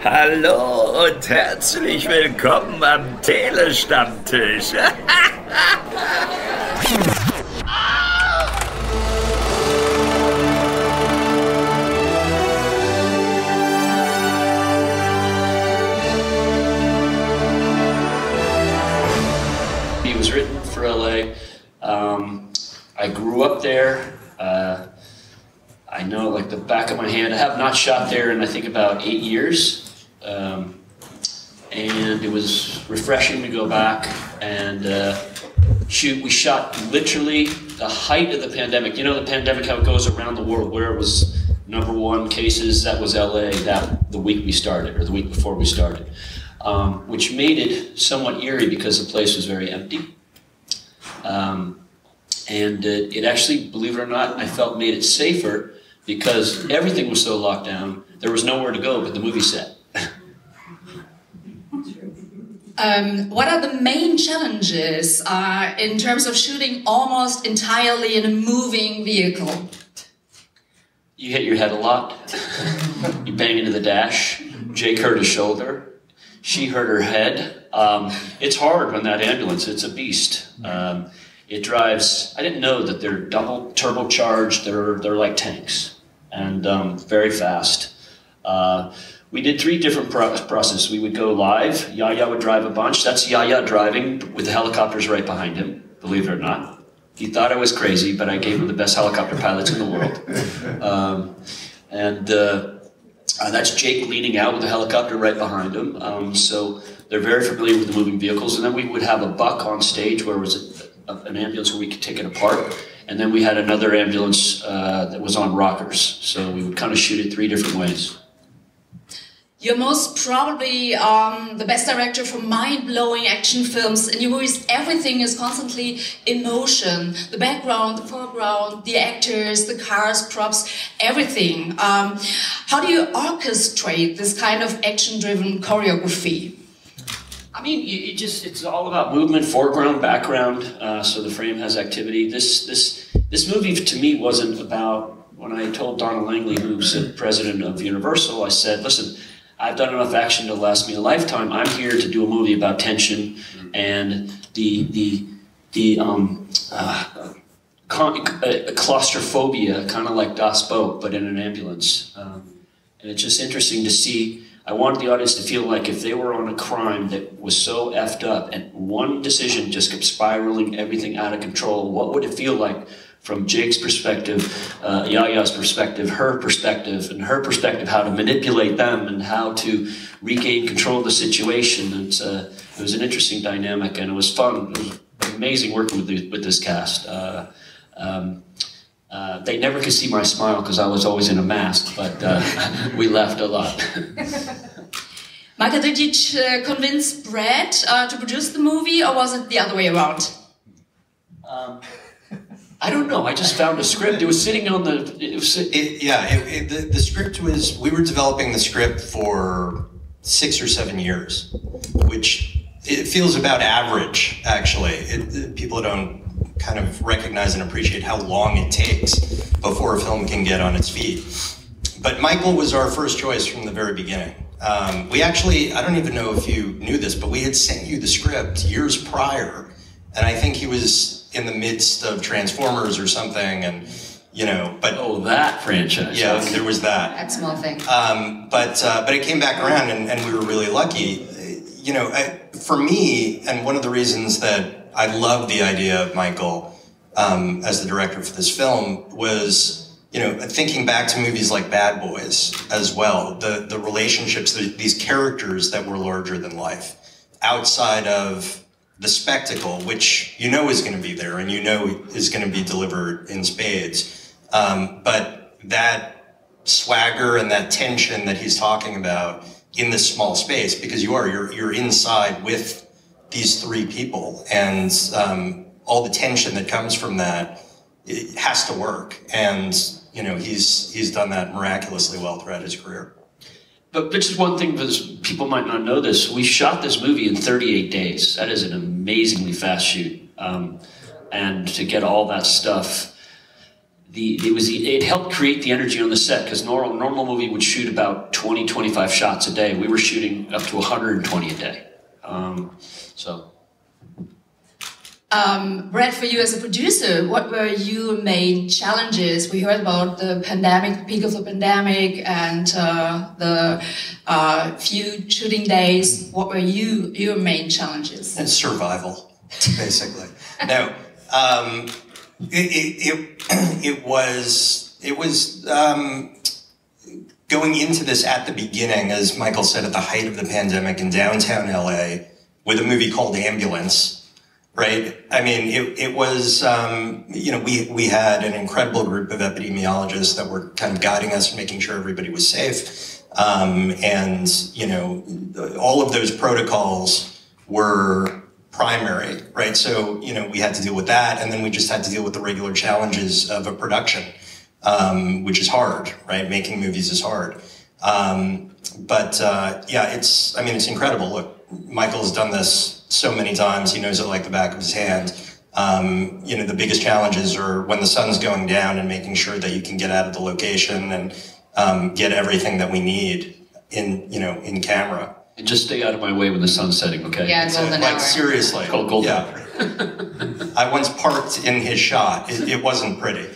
Hallo und herzlich willkommen am Tele-Stammtisch. He was written for LA. I grew up there. I know like the back of my hand. I have not shot there in I think about 8 years. And it was refreshing to go back and shoot. We shot literally the height of the pandemic. You know the pandemic, how it goes around the world, where it was #1 cases, that was LA the week we started, or the week before we started. Which made it somewhat eerie because the place was very empty. And it actually, believe it or not, I felt made it safer because everything was so locked down, there was nowhere to go but the movie set. What are the main challenges in terms of shooting almost entirely in a moving vehicle? You hit your head a lot. You bang into the dash. Jake hurt his shoulder. She hurt her head. It's hard on that ambulance. It's a beast. It drives. I didn't know that they're double turbocharged. They're like tanks and very fast. We did 3 different processes. We would go live. Yahya would drive a bunch. That's Yahya driving with the helicopters right behind him, believe it or not. He thought I was crazy, but I gave him the best helicopter pilots in the world. That's Jake leaning out with the helicopter right behind him. So they're very familiar with the moving vehicles. And then we would have a buck on stage where it was an ambulance where we could take it apart. And then we had another ambulance that was on rockers. So we would kind of shoot it 3 different ways. You're most probably the best director for mind-blowing action films. In your movies, everything is constantly in motion. The background, the foreground, the actors, the cars, props, everything. How do you orchestrate this kind of action-driven choreography? I mean, it's all about movement, foreground, background, so the frame has activity. This movie to me wasn't about, when I told Donna Langley, who's the president of Universal, I said, listen, I've done enough action to last me a lifetime. I'm here to do a movie about tension and claustrophobia, kind of like Das Boot, but in an ambulance. And it's just interesting to see. I wanted the audience to feel like if they were on a crime that was so effed up and one decision just kept spiraling everything out of control, what would it feel like from Jake's perspective, Yahya's perspective, her perspective, and her perspective, how to manipulate them and how to regain control of the situation. It was an interesting dynamic and it was fun. It was amazing working with this cast. They never could see my smile because I was always in a mask, but we laughed a lot. Michael, did you convince Brad to produce the movie, or was it the other way around? I don't know. I just found a script. It was sitting on the... The script was... We were developing the script for 6 or 7 years, which it feels about average, actually. People don't kind of recognize and appreciate how long it takes before a film can get on its feet. But Michael was our first choice from the very beginning. We actually, I don't even know if you knew this, but we had sent you the script years prior, and I think he was in the midst of Transformers or something, and you know, but oh, that franchise. Yeah, there was that. That small thing. But it came back around, and we were really lucky. You know, for me, and one of the reasons that I love the idea of Michael as the director for this film was, you know, thinking back to movies like Bad Boys as well, the relationships, these characters that were larger than life, outside of the spectacle, which you know is going to be there and you know is going to be delivered in spades. But that swagger and that tension that he's talking about in this small space, because you're inside with these 3 people, and all the tension that comes from that, it has to work. And you know, he's done that miraculously well throughout his career. But just one thing, because people might not know this, we shot this movie in 38 days. That is an amazingly fast shoot. And to get all that stuff, it helped create the energy on the set, because normal movie would shoot about 20-25 shots a day. We were shooting up to 120 a day. Brad, for you as a producer, what were your main challenges? We heard about the pandemic, the peak of the pandemic, and the few shooting days. What were your main challenges? It's survival, basically. No, it was going into this at the beginning, as Michael said, at the height of the pandemic in downtown LA, with a movie called Ambulance. Right. I mean, it was, you know, we had an incredible group of epidemiologists that were kind of guiding us and making sure everybody was safe. And, you know, all of those protocols were primary, right? So, you know, we had to deal with that. And then we just had to deal with the regular challenges of a production, which is hard, right? Making movies is hard. Yeah, it's incredible. Look, Michael's done this so many times, he knows it like the back of his hand. You know, the biggest challenges are when the sun's going down and making sure that you can get out of the location and get everything that we need in camera. And just stay out of my way when the sun's setting, okay? Yeah, golden hour. Like, seriously. Called golden hour. I once parked in his shot. It wasn't pretty.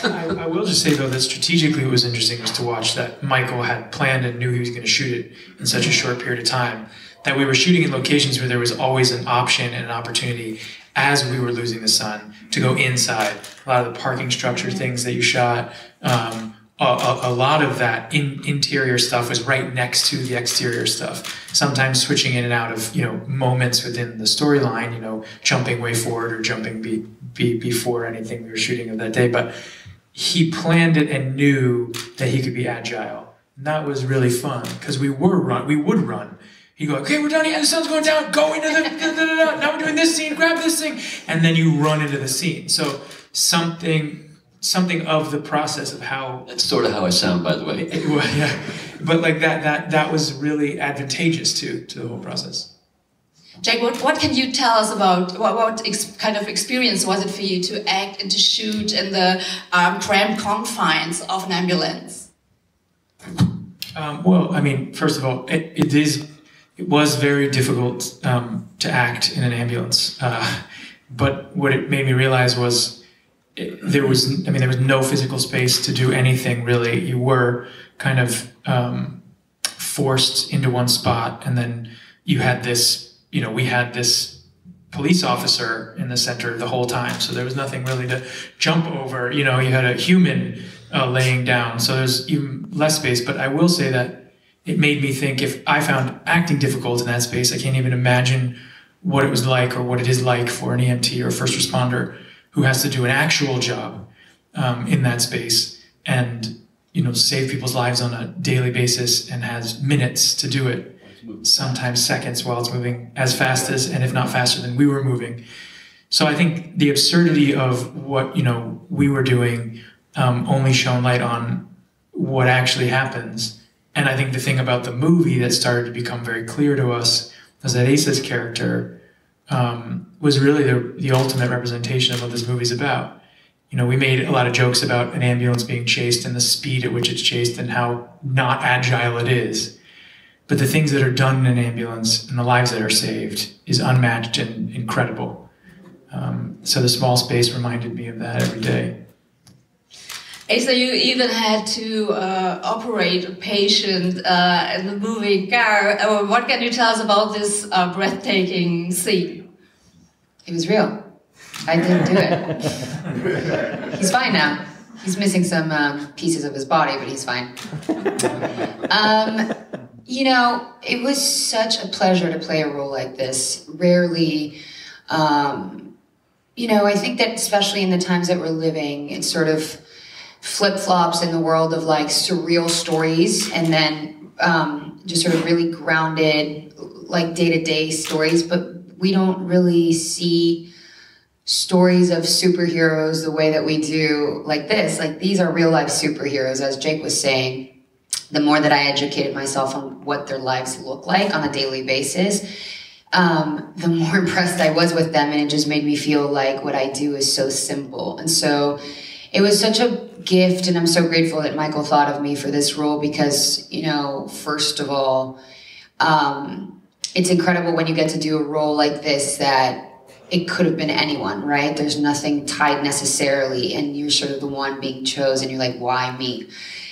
I will just say, though, that strategically it was interesting was to watch that Michael had planned and knew he was going to shoot it in such a short period of time, that we were shooting in locations where there was always an option and an opportunity as we were losing the sun to go inside. A lot of the parking structure things that you shot, a lot of that interior stuff was right next to the exterior stuff. Sometimes switching in and out of, you know, moments within the storyline, you know, jumping way forward or jumping before anything we were shooting of that day. But he planned it and knew that he could be agile. And that was really fun because we would run. He'd go, okay, we're down here, the sun's going down, go into the, now we're doing this scene, grab this thing. And then you run into the scene. So something of the process of how... That's sort of how I sound, by the way. Yeah. But like that was really advantageous to the whole process. Jake, what can you tell us about, what kind of experience was it for you to act and to shoot in the cramped confines of an ambulance? Well, I mean, first of all, it was very difficult to act in an ambulance. But what it made me realize was there was no physical space to do anything really. You were kind of forced into one spot, and then you had this, you know, we had this police officer in the center the whole time. So there was nothing really to jump over. You know, you had a human laying down, so there's even less space. But I will say that it made me think, if I found acting difficult in that space, I can't even imagine what it was like or what it is like for an EMT or a first responder who has to do an actual job in that space and, you know, save people's lives on a daily basis and has minutes to do it, sometimes seconds, while it's moving as fast as, and if not faster than we were moving. So I think the absurdity of what, you know, we were doing only shone light on what actually happens. And I think the thing about the movie that started to become very clear to us was that Eiza's character was really the ultimate representation of what this movie's about. You know, we made a lot of jokes about an ambulance being chased and the speed at which it's chased and how not agile it is. But the things that are done in an ambulance and the lives that are saved is unmatched and incredible. So the small space reminded me of that every day. Eiza, you even had to operate a patient in the moving car. What can you tell us about this breathtaking scene? It was real. I didn't do it. He's fine now. He's missing some pieces of his body, but he's fine. You know, it was such a pleasure to play a role like this. Rarely, you know, I think that especially in the times that we're living, it's sort of flip-flops in the world of like surreal stories and then just sort of really grounded like day-to-day stories, but we don't really see stories of superheroes the way that we do like this. Like, these are real-life superheroes, as Jake was saying. The more that I educated myself on what their lives look like on a daily basis, the more impressed I was with them, and it just made me feel like what I do is so simple. And so it was such a gift, and I'm so grateful that Michael thought of me for this role because, you know, first of all, it's incredible when you get to do a role like this that it could have been anyone, right? There's nothing tied necessarily, and you're sort of the one being chosen. You're like, why me?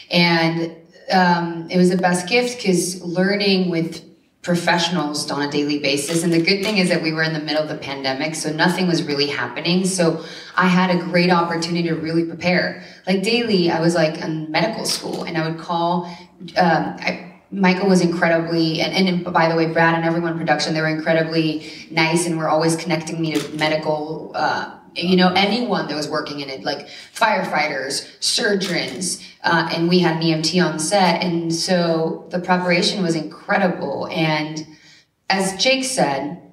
And it was the best gift because learning with professionals on a daily basis, and the good thing is that we were in the middle of the pandemic, so nothing was really happening. So I had a great opportunity to really prepare. Like daily, I was like in medical school, and I would call. Michael was incredibly, and by the way, Brad and everyone in production, they were incredibly nice and were always connecting me to medical, you know, anyone that was working in it, like firefighters, surgeons, and we had an EMT on set. And so the preparation was incredible. And as Jake said,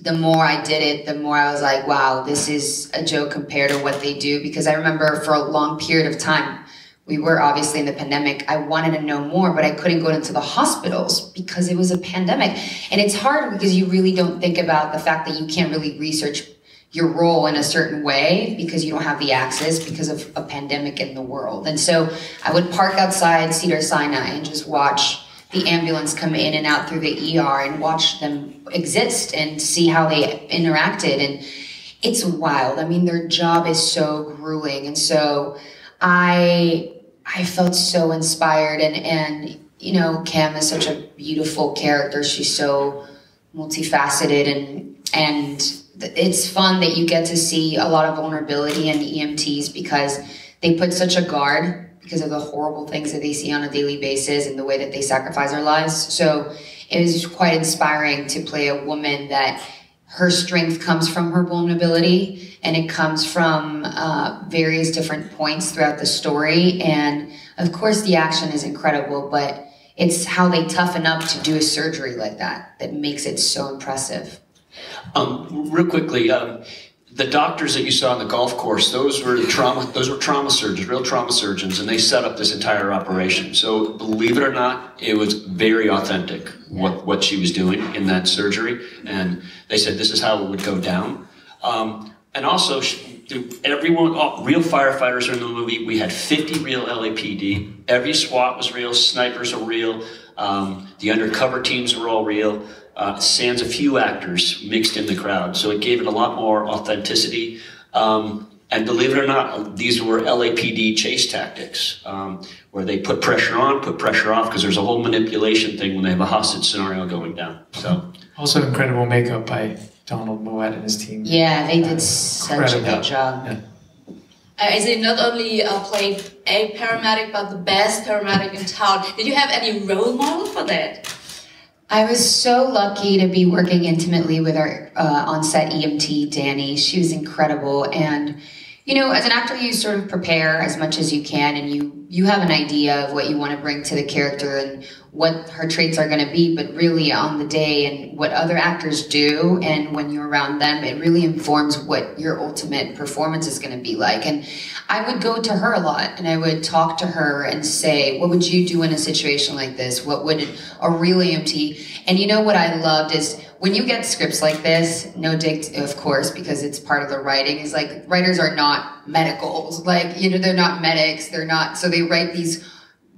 the more I did it, the more I was like, wow, this is a joke compared to what they do. Because I remember for a long period of time, we were obviously in the pandemic. I wanted to know more, but I couldn't go into the hospitals because it was a pandemic. And it's hard because you really don't think about the fact that you can't really research your role in a certain way because you don't have the access because of a pandemic in the world. And so I would park outside Cedars-Sinai and just watch the ambulance come in and out through the ER and watch them exist and see how they interacted. And it's wild. I mean, their job is so grueling. And so I felt so inspired, and you know, Cam is such a beautiful character. She's so multifaceted, and it's fun that you get to see a lot of vulnerability in EMTs because they put such a guard because of the horrible things that they see on a daily basis and the way that they sacrifice their lives. So it was quite inspiring to play a woman that her strength comes from her vulnerability, and it comes from various different points throughout the story. And of course the action is incredible, but it's how they toughen up to do a surgery like that that makes it so impressive. Real quickly, the doctors that you saw on the golf course, those were trauma surgeons, real trauma surgeons, and they set up this entire operation. So believe it or not, it was very authentic what she was doing in that surgery, and they said this is how it would go down. And also, everyone, real firefighters are in the movie. We had 50 real LAPD. Every SWAT was real. Snipers are real. The undercover teams were all real. Sans a few actors mixed in the crowd. So it gave it a lot more authenticity. And believe it or not, these were LAPD chase tactics, where they put pressure on, put pressure off, because there's a whole manipulation thing when they have a hostage scenario going down. So also incredible makeup by Donald Moet and his team. Yeah, they did such a good job. Yeah. As he not only played a paramedic, but the best paramedic in town. Did you have any role model for that? I was so lucky to be working intimately with our on-set EMT, Danny. She was incredible. And, you know, as an actor, you sort of prepare as much as you can, and you have an idea of what you want to bring to the character and what her traits are going to be, but really on the day and what other actors do and when you're around them, it really informs what your ultimate performance is going to be like. And I would go to her a lot, and I would talk to her and say, what would you do in a situation like this? What would a real EMT? And you know what I loved is when you get scripts like this, no dig, of course, because it's part of the writing, is like, writers are not medicals. Like, you know, they're not medics. They're not, so they write these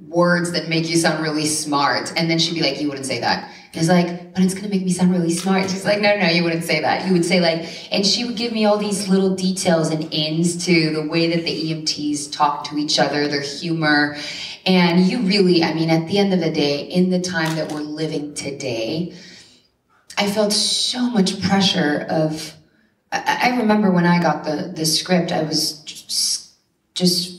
words that make you sound really smart. And then she'd be like, you wouldn't say that. And it's like, but it's going to make me sound really smart. She's like, no, you wouldn't say that. You would say like, and she would give me all these little details and ins to the way that the EMTs talk to each other, their humor. And you really, I mean, at the end of the day, in the time that we're living today, I felt so much pressure of, I remember when I got the script, I was just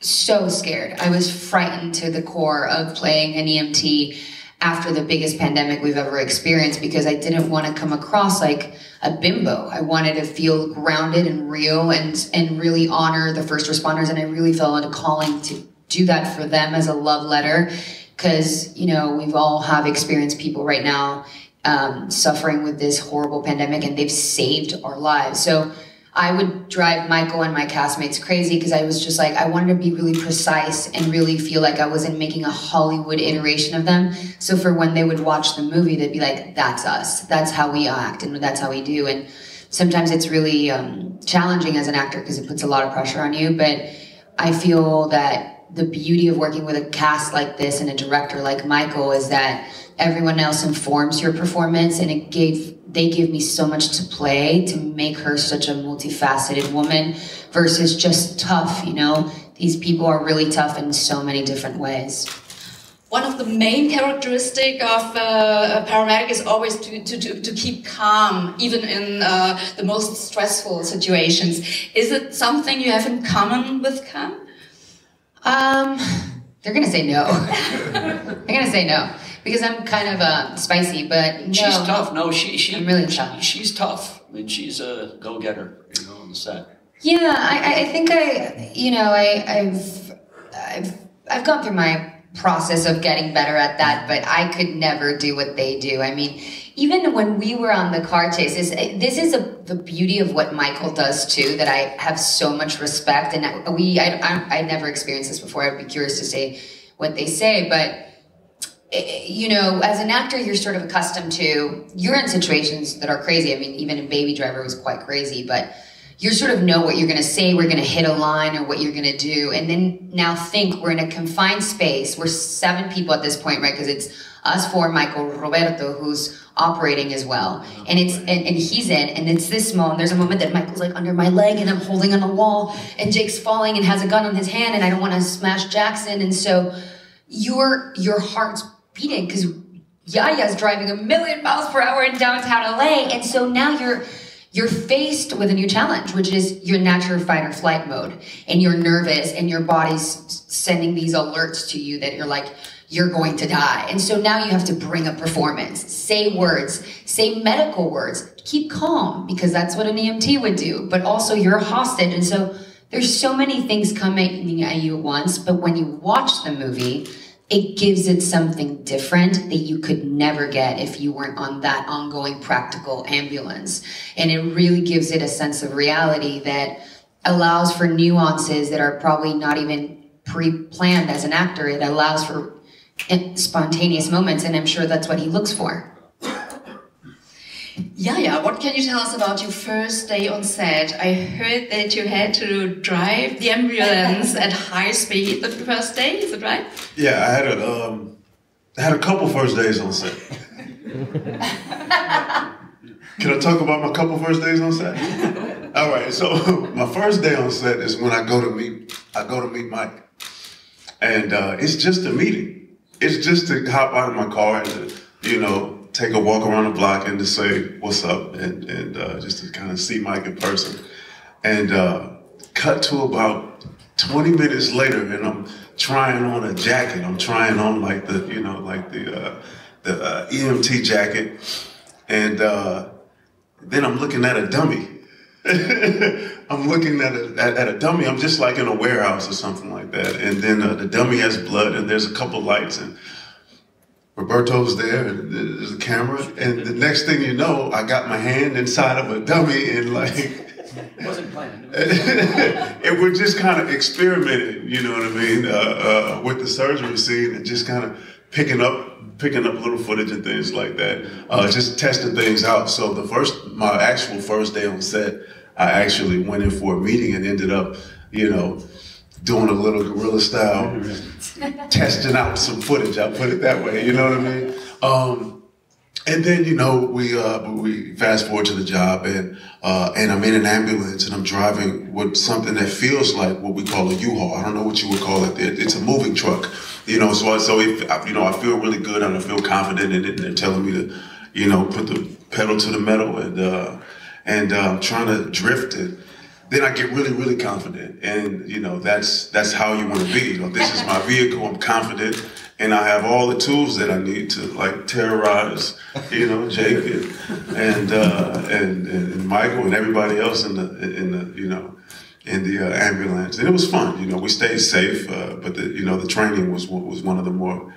so scared. I was frightened to the core of playing an EMT after the biggest pandemic we've ever experienced, because I didn't want to come across like a bimbo. I wanted to feel grounded and real and really honor the first responders. And I really felt a calling to do that for them as a love letter, because, you know, we've all have experienced people right now suffering with this horrible pandemic, and they've saved our lives. So I would drive Michael and my castmates crazy because I was just like, I wanted to be really precise and really feel like I wasn't making a Hollywood iteration of them. So for when they would watch the movie, they'd be like, that's us. That's how we act and that's how we do. And sometimes it's really challenging as an actor because it puts a lot of pressure on you, but I feel that the beauty of working with a cast like this and a director like Michael is that everyone else informs your performance, and they gave me so much to play to make her such a multifaceted woman versus just tough, you know? These people are really tough in so many different ways. One of the main characteristics of a paramedic is always to keep calm, even in the most stressful situations. Is it something you have in common with Cam? They're gonna say no. They're gonna say no. Because I'm kind of spicy, but no. She's tough. No, I'm really tough. She's tough. I mean, she's a go-getter, you know, on the set. Yeah, I think I've gone through my process of getting better at that, but I could never do what they do. I mean, even when we were on the car chase, this is the beauty of what Michael does too, that I have so much respect, and I never experienced this before. I'd be curious to say what they say, but you know, as an actor, you're sort of accustomed to, you're in situations that are crazy. I mean, even in Baby Driver was quite crazy, but you sort of know what you're going to say, we're going to hit a line, or what you're going to do. And then now think, we're in a confined space. We're 7 people at this point, right? Because it's us 4, Michael, Roberto, who's operating as well. And he's in, and it's this small. And there's a moment that Michael's like under my leg, and I'm holding on the wall, and Jake's falling and has a gun on his hand, and I don't want to smash Jackson. And so your heart's beating because Yahya's driving 1,000,000 miles per hour in downtown LA, and so now you're faced with a new challenge, which is your natural fight or flight mode, and you're nervous, and your body's sending these alerts to you that you're like, you're going to die. And so now you have to bring a performance, say words, say medical words, keep calm, because that's what an EMT would do, but also you're a hostage. And so there's so many things coming at you at once, but when you watch the movie, it gives it something different that you could never get if you weren't on that ongoing practical ambulance. And it really gives it a sense of reality that allows for nuances that are probably not even pre-planned as an actor. It allows for spontaneous moments, and I'm sure that's what he looks for. Yahya, what can you tell us about your first day on set? I heard that you had to drive the ambulance at high speed the first day, is it right? Yeah, I had a couple first days on set. Can I talk about my couple first days on set? All right, so my first day on set is when I go to meet Mike. And it's just a meeting. It's just to hop out of my car and, you know, take a walk around the block and to say what's up and just to kind of see Mike in person. And cut to about 20 minutes later, and I'm trying on a jacket. I'm trying on like the, you know, like the EMT jacket. And then I'm looking at a dummy. I'm looking at a dummy. I'm just like in a warehouse or something like that. And then the dummy has blood, and there's a couple lights, and Roberto's there, and there's a camera, and the next thing you know, I got my hand inside of a dummy, and like, it wasn't planned. and we're just kind of experimenting, you know what I mean, with the surgery scene, and just kind of picking up little footage and things like that, just testing things out. So my actual first day on set, I actually went in for a meeting and ended up, you know, doing a little guerrilla style, testing out some footage, I'll put it that way, you know what I mean? And then, you know, we fast forward to the job, and I'm in an ambulance, and I'm driving with something that feels like what we call a U-Haul. I don't know what you would call it. It's a moving truck, you know. So if, you know, I feel really good, and I feel confident in it, and they're telling me to, you know, put the pedal to the metal, and I'm trying to drift it. Then I get really, really confident, and you know, that's how you want to be. You know, this is my vehicle. I'm confident, and I have all the tools that I need to like terrorize, you know, Jake and Michael and everybody else in the you know, in the ambulance. And it was fun. You know, we stayed safe, but you know, the training was one of the more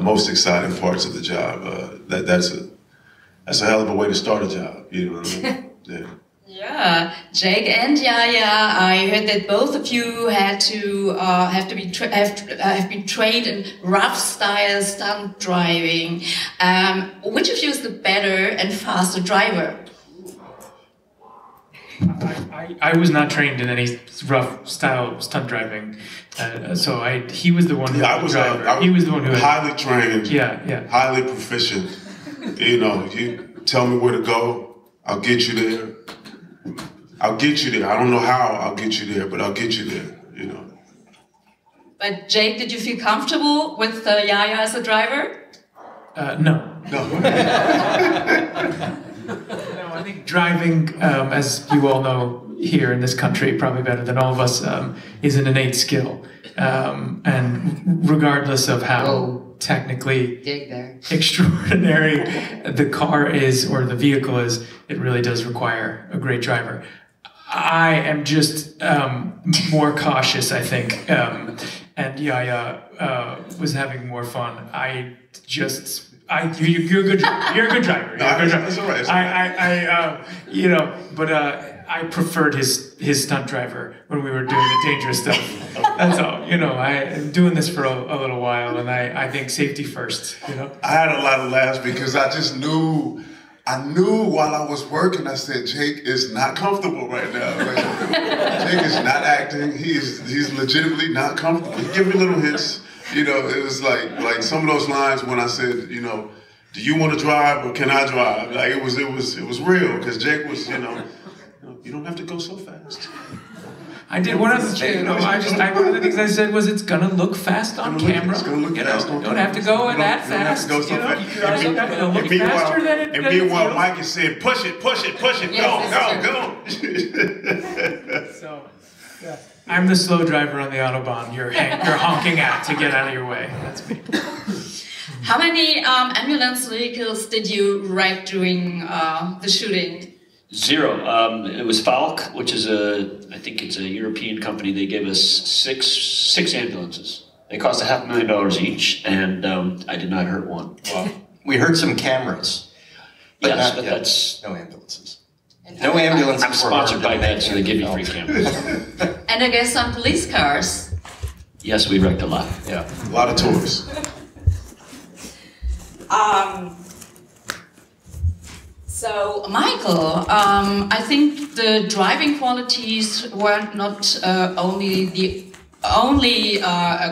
most exciting parts of the job. That's a hell of a way to start a job. You know what I mean? Yeah. Yeah, Jake and Yahya, I heard that both of you had to have been trained in rough style stunt driving. Which of you is the better and faster driver? I was not trained in any rough style stunt driving, so he was the one. Yeah, he was the one who highly trained. Yeah. Highly proficient. You know, you tell me where to go, I'll get you there. I'll get you there. I don't know how I'll get you there, but I'll get you there. You know. But Jake, did you feel comfortable with Yahya as a driver? No. No. No, I think driving, as you all know here in this country, probably better than all of us, is an innate skill. And regardless of how technically extraordinary the car is or the vehicle is, it really does require a great driver. I am just more cautious, I think, and Yahya was having more fun. You're a good driver. You're a good driver. It's all right. I preferred his stunt driver when we were doing the dangerous stuff. That's all. I'm doing this for a little while, and I think safety first. I had a lot of laughs because I just knew. I knew while I was working, I said, Jake is not comfortable right now. Jake is not acting. He's legitimately not comfortable. He gave me little hints. It was like some of those lines when I said, do you want to drive or can I drive? Like it was real because Jake was, you don't have to go so fast. I did one of the things. One of the things I said was it's gonna look fast on camera. It's gonna look fast on camera. Don't have to go that fast. Don't have to go so fast. It'll look faster than it. And meanwhile, Mike is saying, "Push it, go." So, yeah. I'm the slow driver on the Autobahn. You're honking at to get out of your way. That's me. How many ambulance vehicles did you wreck during the shooting? 0. It was Falk, which is I think it's a European company. They gave us six ambulances. They cost $500,000 each, and I did not hurt one. Well, we heard some cameras. But yes, but that's no ambulances. No ambulances. I'm sponsored by that, so they give me free cameras. And I guess some police cars. Yes, we wrecked a lot. Yeah, a lot of tours. So, Michael, I think the driving qualities were not only the only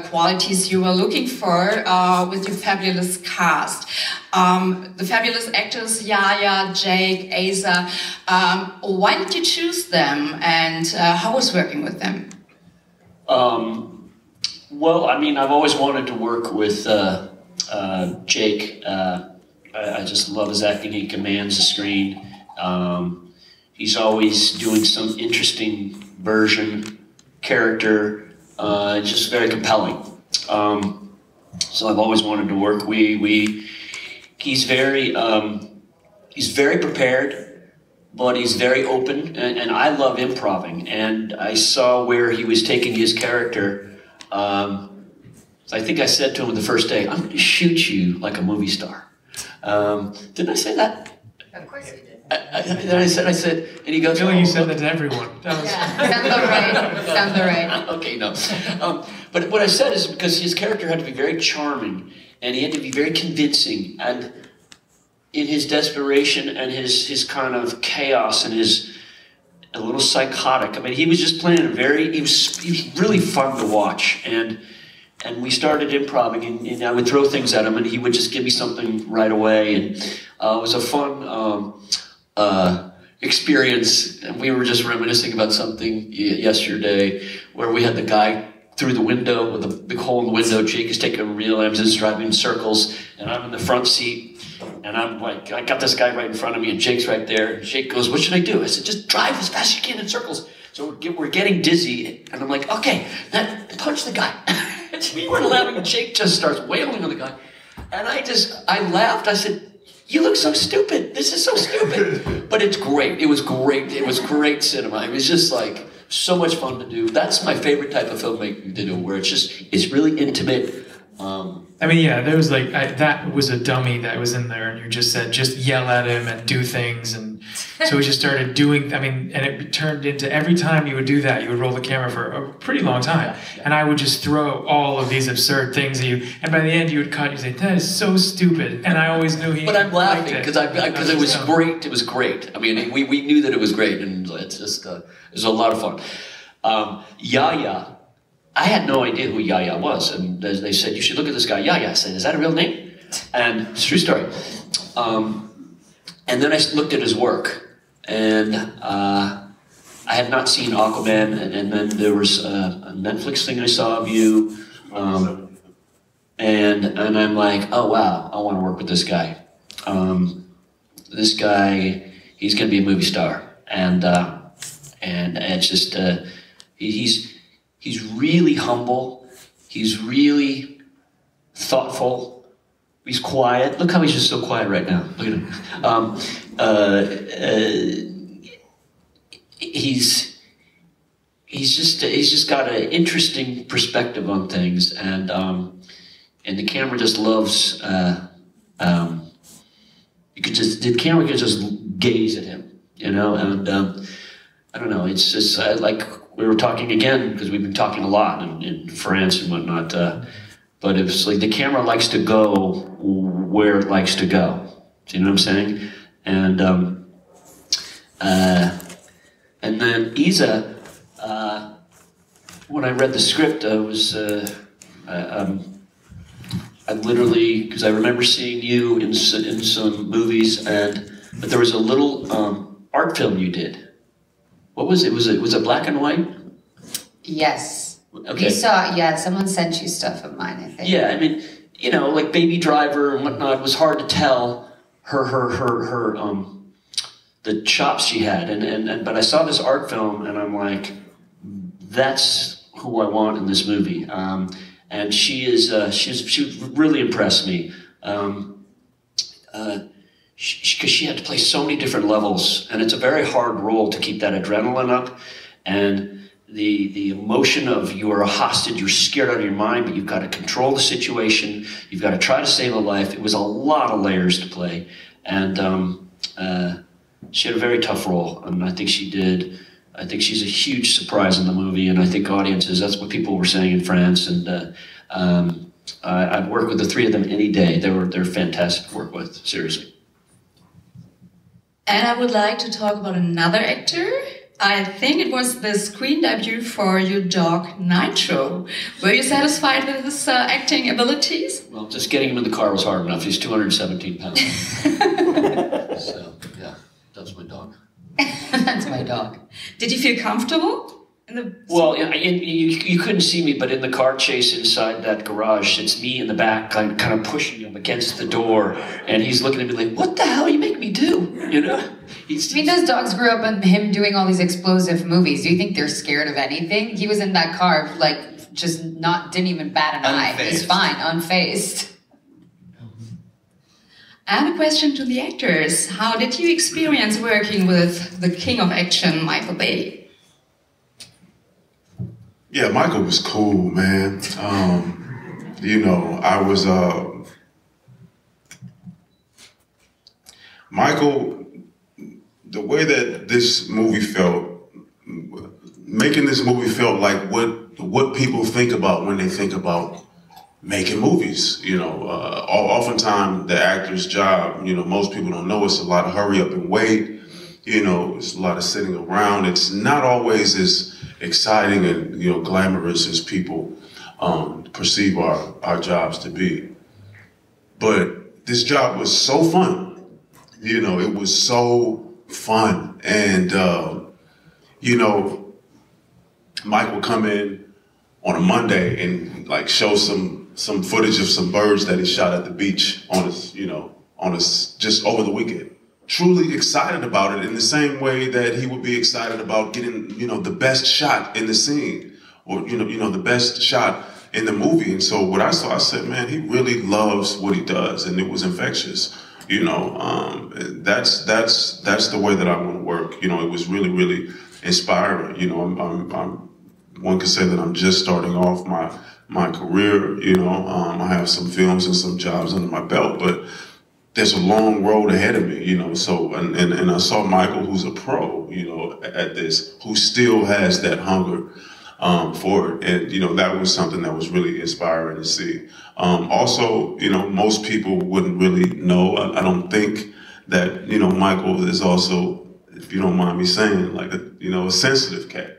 qualities you were looking for with your fabulous cast. The fabulous actors Yahya, Jake, Eiza. Why did you choose them, and how was working with them? Well, I mean, I've always wanted to work with Jake. I just love his acting. He commands the screen. He's always doing some interesting character, just very compelling. So I've always wanted to work. He's very prepared, but he's very open, and I love improving. And I saw where he was taking his character. I think I said to him the first day, "I'm going to shoot you like a movie star." Didn't I say that? Of course you did. I said, and he goes, I feel like you said that to everyone. Sounds right. Okay, no. But what I said is because his character had to be very charming, and he had to be very convincing, and in his desperation and his kind of chaos and a little psychotic. I mean, he was just playing he was really fun to watch, and we started improvising, and I would throw things at him, and he would just give me something right away, and it was a fun experience. And we were just reminiscing about something yesterday where we had the guy through the window with a big hole in the window. Jake is taking a real Am's driving in circles, and I'm in the front seat, and I'm like, I got this guy right in front of me, and Jake's right there. And Jake goes, "What should I do?" I said, "Just drive as fast as you can in circles." So we're getting dizzy, and I'm like, "Okay, now punch the guy." We weren't laughing, and Jake just starts wailing on the guy. And I laughed. I said, "You look so stupid. This is so stupid." But it's great. It was great. It was great cinema. It was just like so much fun to do. That's my favorite type of filmmaking to do, where it's really intimate. I mean, yeah, there was like, that was a dummy that was in there, and you just said, just yell at him and do things. And so we just started doing, I mean, and it turned into every time you would do that, you would roll the camera for a pretty long time. And I would just throw all of these absurd things at you. And by the end, you would cut, you'd say, that is so stupid. And I always knew he But I'm laughing liked because it was great. It was great. I mean, we knew that it was great, and it's just, it was a lot of fun. Yahya. I had no idea who Yahya was, and they said, you should look at this guy, Yahya. I said, is that a real name? And it's a true story. And then I looked at his work, and I had not seen Aquaman, and then there was a Netflix thing I saw of you, and I'm like, oh wow, I want to work with this guy. This guy, he's going to be a movie star, and it's just, he's really humble. He's really thoughtful. He's quiet. Look how he's just so quiet right now. Look at him. He's just got an interesting perspective on things, and the camera just loves. The camera could just gaze at him, you know, and I don't know. It's just like. We were talking again, because we've been talking a lot in France and whatnot, but it was like the camera likes to go where it likes to go. Do you know what I'm saying? And then Eiza, when I read the script, I was, I literally, because I remember seeing you in some movies, but there was a little art film you did. What was it? Was it black and white? Yes. Okay. You saw, yeah, someone sent you stuff of mine, I think. Yeah, I mean, you know, like Baby Driver and whatnot, it was hard to tell the chops she had. But I saw this art film, and I'm like, that's who I want in this movie. And she really impressed me. Because she had to play so many different levels, and it's a very hard role to keep that adrenaline up, and the emotion of you are a hostage, you're scared out of your mind, but you've got to control the situation, you've got to try to save a life. It was a lot of layers to play, and she had a very tough role, and I think she did. I think she's a huge surprise in the movie, and I think audiences, that's what people were saying in France, and I'd work with the three of them any day. They're fantastic to work with, seriously. And I would like to talk about another actor. I think it was the screen debut for your dog, Nitro. Were you satisfied with his acting abilities? Well, just getting him in the car was hard enough. He's 217 pounds. So, yeah, that's my dog. That's my dog. Did you feel comfortable? Well, you couldn't see me, but in the car chase inside that garage, it's me in the back, kind of pushing him against the door, and he's looking at me like, "What the hell you make me do?" You know? I mean, those dogs grew up on him doing all these explosive movies. Do you think they're scared of anything? He was in that car, like, just didn't even bat an eye. He's fine, unfazed. I have a question to the actors. How did you experience working with the king of action, Michael Bay? Yeah, Michael was cool, man. You know, I was, Michael, the way that this movie felt, making this movie felt like what people think about when they think about making movies. You know, oftentimes the actor's job, you know, most people don't know, it's a lot of hurry up and wait. You know, it's a lot of sitting around. It's not always as exciting and, you know, glamorous as people perceive our jobs to be. But this job was so fun. You know, it was so fun. And, you know, Mike would come in on a Monday and like show some footage of some birds that he shot at the beach on us, you know, just over the weekend. Truly excited about it in the same way that he would be excited about getting, you know, the best shot in the scene, or, you know, the best shot in the movie. And so what I saw, I said, man, he really loves what he does, and it was infectious. You know, that's the way that I want to work. You know, it was really, really inspiring. You know, one could say that I'm just starting off my career. You know, I have some films and some jobs under my belt, but there's a long road ahead of me, you know. So, and I saw Michael, who's a pro, you know, at this, who still has that hunger for it. And, you know, that was something that was really inspiring to see. Also, you know, most people wouldn't really know. I don't think that, you know, Michael is also, if you don't mind me saying, like, a sensitive cat.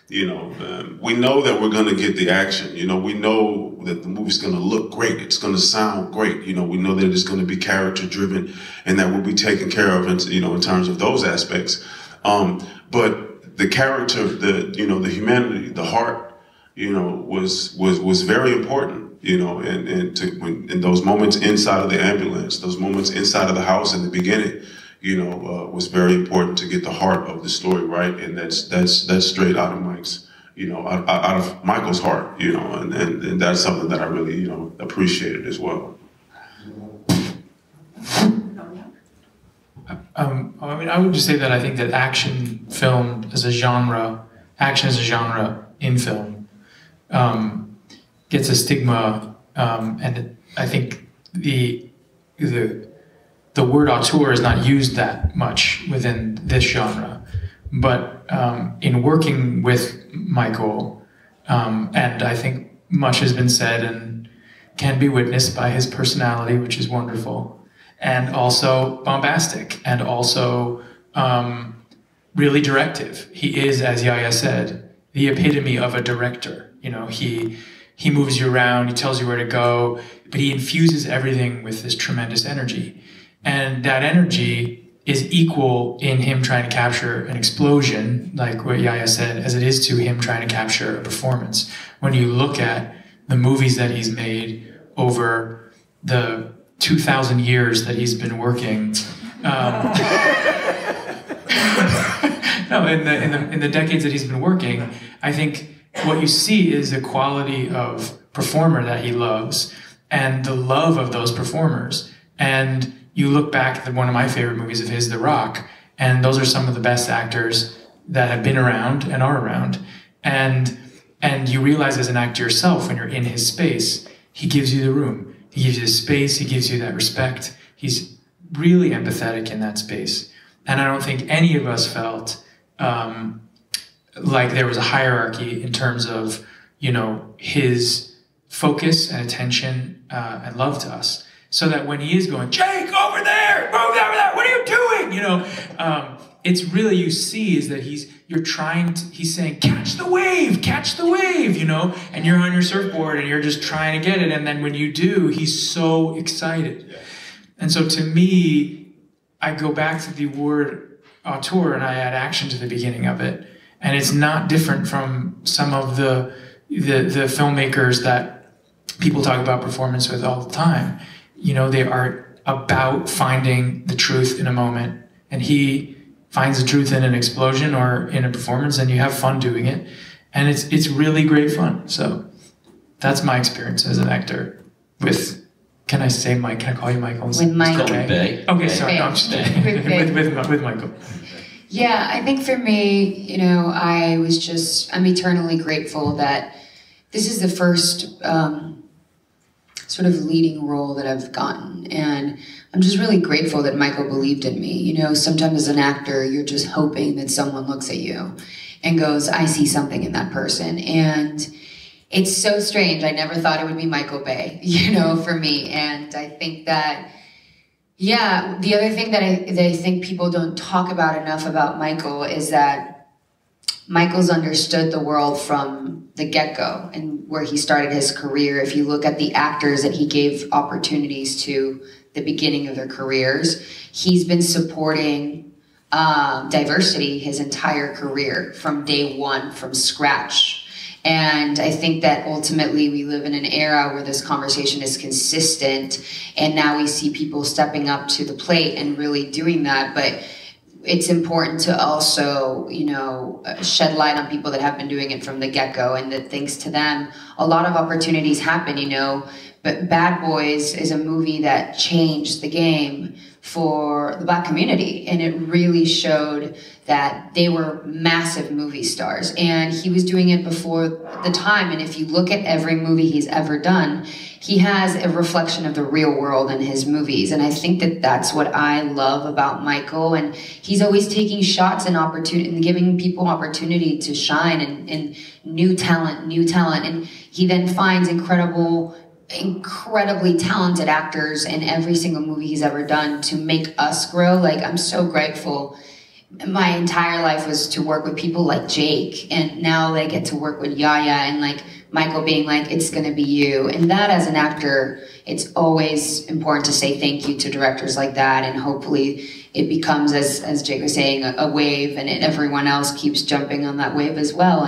You know, we know that we're going to get the action. You know, we know that the movie's going to look great. It's going to sound great. You know, we know that it's going to be character driven and that we'll be taken care of, in terms of those aspects. But the character, the humanity, the heart, you know, was very important. You know, and in those moments inside of the ambulance, those moments inside of the house in the beginning, you know, was very important to get the heart of the story right, and that's straight out of Mike's, you know, out of Michael's heart, you know, and that's something that I really, you know, appreciated as well. I mean, I would just say that I think that action film as a genre, action as a genre in film, gets a stigma, and I think the word auteur is not used that much within this genre, but in working with Michael, and I think much has been said and can be witnessed by his personality, which is wonderful, and also bombastic, and also really directive. He is, as Yahya said, the epitome of a director. You know, he moves you around, he tells you where to go, but he infuses everything with this tremendous energy. And that energy is equal in him trying to capture an explosion, like what Yahya said, as it is to him trying to capture a performance. When you look at the movies that he's made over the 2,000 years that he's been working, in the decades that he's been working, I think what you see is a quality of performer that he loves and the love of those performers. And you look back at one of my favorite movies of his, The Rock, and those are some of the best actors that have been around and are around. And you realize as an actor yourself, when you're in his space, he gives you the room. He gives you the space, he gives you that respect. He's really empathetic in that space. And I don't think any of us felt like there was a hierarchy in terms of, you know, his focus and attention and love to us. So that when he is going, Jake, over there, move over there, what are you doing? You know, it's really, you see is that he's saying, catch the wave, you know, and you're on your surfboard and you're just trying to get it. And then when you do, he's so excited. Yeah. And so to me, I go back to the word auteur and I add action to the beginning of it. And it's not different from some of the filmmakers that people talk about performance with all the time. You know, they are about finding the truth in a moment, and he finds the truth in an explosion or in a performance, and you have fun doing it, and it's really great fun. So that's my experience as an actor with. Can I say Mike? Can I call you Michael? With Michael. Okay. Okay, sorry. No, I'm just with Michael. Yeah, I think for me, you know, I'm eternally grateful that this is the first sort of leading role that I've gotten. And I'm just really grateful that Michael believed in me. You know, sometimes as an actor, you're just hoping that someone looks at you and goes, I see something in that person. And it's so strange. I never thought it would be Michael Bay, you know, for me. And I think that, yeah, the other thing that I think people don't talk about enough about Michael is that Michael's understood the world from the get-go and where he started his career. If you look at the actors that he gave opportunities to the beginning of their careers, he's been supporting diversity his entire career from day one, from scratch. And I think that ultimately we live in an era where this conversation is consistent, and now we see people stepping up to the plate and really doing that. But it's important to also, you know, shed light on people that have been doing it from the get-go, and that thanks to them, a lot of opportunities happen, you know. but Bad Boys is a movie that changed the game for the Black community, and it really showed that they were massive movie stars, and he was doing it before the time. And if you look at every movie he's ever done, he has a reflection of the real world in his movies, and I think that that's what I love about Michael. And he's always taking shots and opportunity and giving people opportunity to shine, and new talent, and he then finds incredibly talented actors in every single movie he's ever done to make us grow. Like, I'm so grateful. My entire life was to work with people like Jake, and now I get to work with Yahya and like Michael being like, it's gonna be you. And that, as an actor, it's always important to say thank you to directors like that, and hopefully it becomes, as Jake was saying, a wave, and everyone else keeps jumping on that wave as well.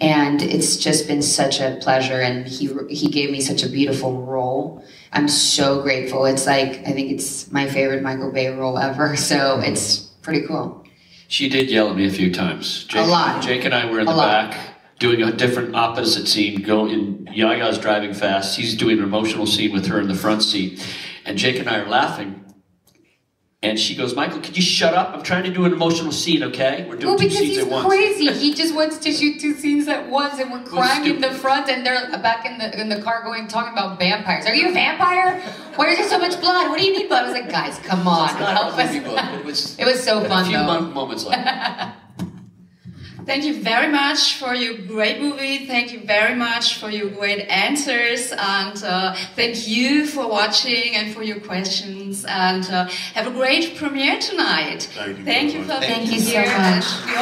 And it's just been such a pleasure, and he gave me such a beautiful role. I'm so grateful. It's like, I think it's my favorite Michael Bay role ever, so it's pretty cool. She did yell at me a few times. A lot. Jake and I were in the back doing a different opposite scene. Yahya's driving fast. He's doing an emotional scene with her in the front seat. And Jake and I are laughing. And she goes, Michael, could you shut up? I'm trying to do an emotional scene, okay? We're doing two scenes at once. Well, because he's crazy. He just wants to shoot 2 scenes at once, and we're crying in the front, and they're back in the car talking about vampires. Are you a vampire? Why is there so much blood? What do you need blood? I was like, guys, come on, help us. It was so fun, though. A few moments like that. Thank you very much for your great movie. Thank you very much for your great answers. And thank you for watching and for your questions. And have a great premiere tonight. Thank you. Thank you for being Thank you so here. much. We